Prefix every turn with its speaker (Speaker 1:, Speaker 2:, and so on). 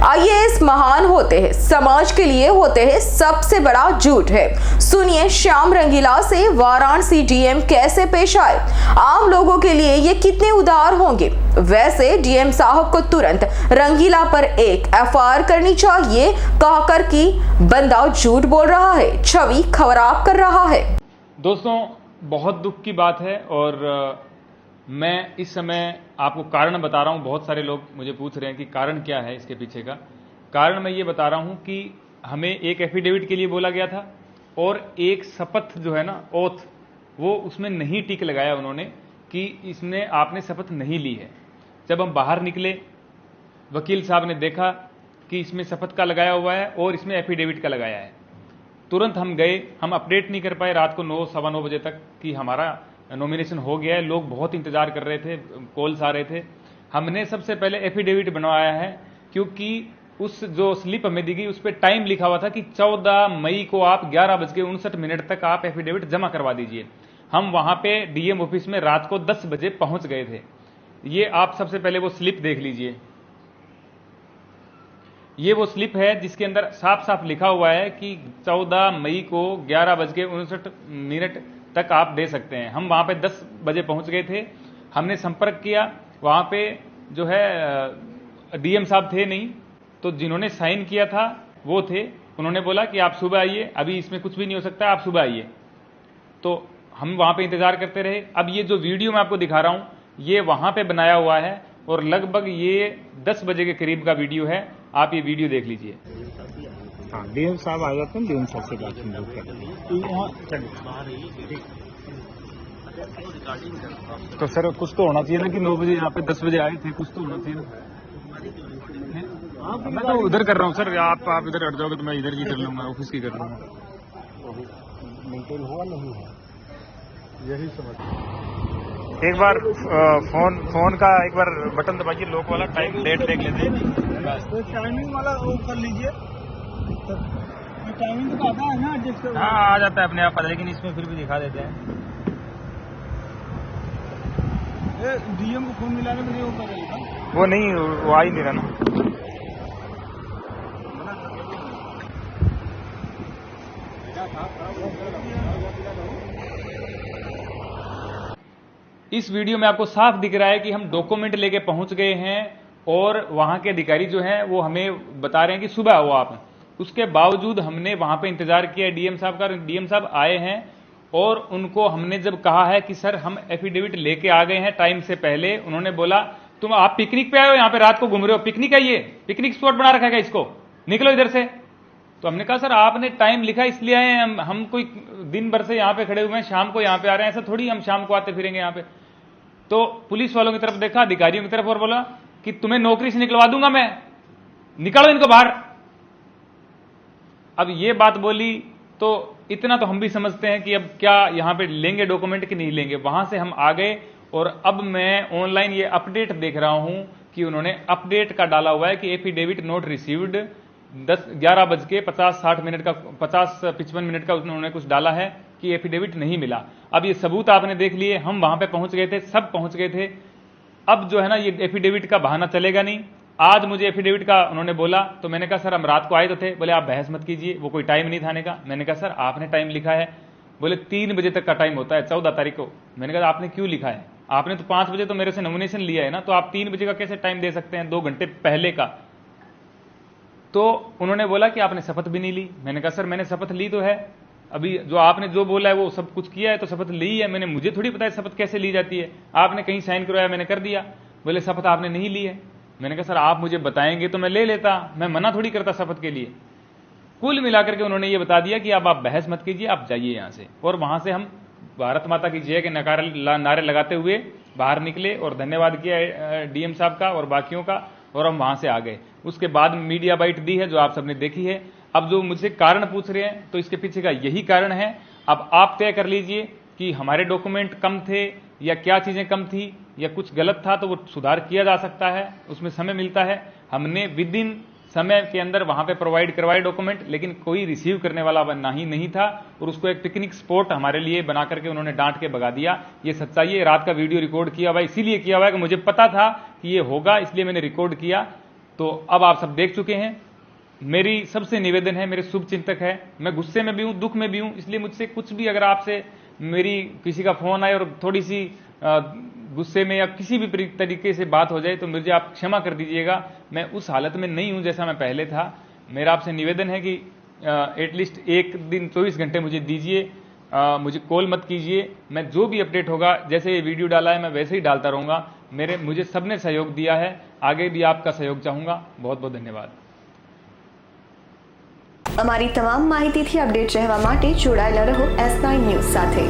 Speaker 1: IAS महान होते हैं, समाज के लिए होते हैं सबसे बड़ा झूठ है। सुनिए श्याम रंगीला से वाराणसी डीएम कैसे पेश आए, आम लोगों के लिए ये कितने उदार होंगे। वैसे डीएम साहब को तुरंत रंगीला पर एक एफआईआर करनी चाहिए, कहकर कि बंदा झूठ बोल रहा है, छवि खराब कर रहा है।
Speaker 2: दोस्तों, बहुत दुख की बात है और मैं इस समय आपको कारण बता रहा हूं। बहुत सारे लोग मुझे पूछ रहे हैं कि कारण क्या है इसके पीछे का। कारण मैं ये बता रहा हूं कि हमें एक एफिडेविट के लिए बोला गया था और एक शपथ जो है ना, ओथ, वो उसमें नहीं टिक लगाया उन्होंने कि इसमें आपने शपथ नहीं ली है। जब हम बाहर निकले, वकील साहब ने देखा कि इसमें शपथ का लगाया हुआ है और इसमें एफिडेविट का लगाया है। तुरंत हम गए, हम अपडेट नहीं कर पाए रात को 9 सवा 9 बजे तक कि हमारा नॉमिनेशन हो गया है। लोग बहुत इंतजार कर रहे थे, कॉल्स आ रहे थे। हमने सबसे पहले एफिडेविट बनवाया है क्योंकि उस जो स्लिप हमें दी गई उस पर टाइम लिखा हुआ था कि 14 मई को आप 11:59 तक आप एफिडेविट जमा करवा दीजिए। हम वहां पे डीएम ऑफिस में रात को 10 बजे पहुंच गए थे। ये आप सबसे पहले वो स्लिप देख लीजिए। ये वो स्लिप है जिसके अंदर साफ साफ लिखा हुआ है कि 14 मई को 11:59 तक आप दे सकते हैं। हम वहां पे 10 बजे पहुंच गए थे। हमने संपर्क किया, वहां पे जो है डीएम साहब थे नहीं, तो जिन्होंने साइन किया था वो थे। उन्होंने बोला कि आप सुबह आइए, अभी इसमें कुछ भी नहीं हो सकता, आप सुबह आइए। तो हम वहां पे इंतजार करते रहे। अब ये जो वीडियो मैं आपको दिखा रहा हूं, ये वहां पे बनाया हुआ है और लगभग ये 10 बजे के करीब का वीडियो है। आप ये वीडियो देख लीजिए।
Speaker 3: हाँ, डीएम साहब आ जाते हैं, डीएम साहब से बात हम लोग करेंगे।
Speaker 2: तो सर कुछ तो होना चाहिए ना कि 9 बजे यहाँ पे 10 बजे आए थे, कुछ तो होना चाहिए ना। मैं तो उधर कर रहा हूँ सर, आप इधर हट जाओगे तो मैं इधर की कर लूंगा, ऑफिस की कर लूंगा।
Speaker 3: मेंटेन हुआ नहीं है, यही समझ।
Speaker 2: एक बार फोन का एक बार बटन दबाइए, लॉक वाला, टाइम डेट देख लेते हैं।
Speaker 3: तो टाइमिंग वाला वो कर लीजिए, टाइमिंग तो आता है ना एडजस्ट।
Speaker 2: हाँ, आ जाता है अपने आप, लेकिन इसमें फिर भी दिखा देते हैं।
Speaker 3: डीएम को फोन मिलाने में वो करेगा,
Speaker 2: वो नहीं, वो आ ही नहीं रहा ना। इस वीडियो में आपको साफ दिख रहा है कि हम डॉक्यूमेंट लेके पहुंच गए हैं और वहां के अधिकारी जो हैं वो हमें बता रहे हैं कि सुबह आओ आप। उसके बावजूद हमने वहां पे इंतजार किया डीएम साहब का। डीएम साहब आए हैं और उनको हमने जब कहा है कि सर हम एफिडेविट लेके आ गए हैं टाइम से पहले, उन्होंने बोला तुम आप पिकनिक पे आए हो, यहाँ पे रात को घूम रहे हो, पिकनिक है ये, पिकनिक स्पॉट बना रखा है इसको, निकलो इधर से। तो हमने कहा सर आपने टाइम लिखा इसलिए आए हैं, हम कोई दिन भर से यहाँ पे खड़े हुए हैं, शाम को यहाँ पे आ रहे हैं, ऐसा थोड़ी हम शाम को आते फिरेंगे यहाँ पे। तो पुलिस वालों की तरफ देखा, अधिकारियों की तरफ, और बोला कि तुम्हें नौकरी से निकलवा दूंगा मैं, निकालो इनको बाहर। अब ये बात बोली तो इतना तो हम भी समझते हैं कि अब क्या यहां पे लेंगे डॉक्यूमेंट कि नहीं लेंगे। वहां से हम आ गए और अब मैं ऑनलाइन ये अपडेट देख रहा हूं कि उन्होंने अपडेट का डाला हुआ है कि एफिडेविट नोट रिसीव्ड 11:50-60 का 50-55 मिनट का उन्होंने कुछ डाला है कि एफिडेविट नहीं मिला। अब ये सबूत आपने देख लिए, हम वहां पे पहुंच गए थे, सब पहुंच गए थे। अब जो है ना ये एफिडेविट का बहाना चलेगा नहीं। आज मुझे एफिडेविट का उन्होंने बोला तो मैंने कहा सर हम रात को आए तो थे। बोले आप बहस मत कीजिए, वो कोई टाइम नहीं था आने का। मैंने कहा सर आपने टाइम लिखा है। बोले 3 बजे तक का टाइम होता है 14 तारीख को। मैंने कहा आपने क्यों लिखा है, आपने तो 5 बजे तो मेरे से नॉमिनेशन लिया है ना, तो आप 3 बजे का कैसे टाइम दे सकते हैं, 2 घंटे पहले का। तो उन्होंने बोला कि आपने शपथ भी नहीं ली। मैंने कहा सर मैंने शपथ ली तो है, अभी जो आपने जो बोला है वो सब कुछ किया है तो शपथ ली है मैंने, मुझे थोड़ी पता है शपथ कैसे ली जाती है, आपने कहीं साइन करवाया मैंने कर दिया। बोले शपथ आपने नहीं ली है। मैंने कहा सर आप मुझे बताएंगे तो मैं ले लेता, मैं मना थोड़ी करता शपथ के लिए। कुल मिलाकर के उन्होंने ये बता दिया कि अब आप बहस मत कीजिए, आप जाइए यहां से। और वहां से हम भारत माता की जय के नारे लगाते हुए बाहर निकले और धन्यवाद किया डीएम साहब का और बाकियों का, और हम वहां से आ गए। उसके बाद मीडिया बाइट दी है जो आप सबने देखी है। अब जो मुझसे कारण पूछ रहे हैं तो इसके पीछे का यही कारण है। अब आप तय कर लीजिए कि हमारे डॉक्यूमेंट कम थे या क्या चीजें कम थी या कुछ गलत था, तो वो सुधार किया जा सकता है, उसमें समय मिलता है। हमने विद इन समय के अंदर वहां पे प्रोवाइड करवाए डॉक्यूमेंट, लेकिन कोई रिसीव करने वाला नहीं था और उसको एक पिकनिक स्पॉट हमारे लिए बना करके उन्होंने डांट के भगा दिया। ये सच्चाई है। रात का वीडियो रिकॉर्ड किया हुआ, इसीलिए किया हुआ है कि मुझे पता था कि ये होगा, इसलिए मैंने रिकॉर्ड किया। तो अब आप सब देख चुके हैं। मेरी सबसे निवेदन है, मेरे शुभ चिंतक है, मैं गुस्से में भी हूं, दुख में भी हूं, इसलिए मुझसे कुछ भी अगर आपसे मेरी किसी का फोन आए और थोड़ी सी गुस्से में या किसी भी तरीके से बात हो जाए तो मुझे आप क्षमा कर दीजिएगा। मैं उस हालत में नहीं हूं जैसा मैं पहले था। मेरा आपसे निवेदन है कि एटलीस्ट एक दिन 24 घंटे मुझे दीजिए, मुझे कॉल मत कीजिए। मैं जो भी अपडेट होगा, जैसे ये वीडियो डाला है मैं वैसे ही डालता रहूंगा। मुझे सबने सहयोग दिया है, आगे भी आपका सहयोग चाहूंगा। बहुत बहुत धन्यवाद।
Speaker 4: અમારી તમામ માહિતીથી અપડેટ રહેવા માટે જોડાયેલા રહો S9 ન્યૂઝ સાથે।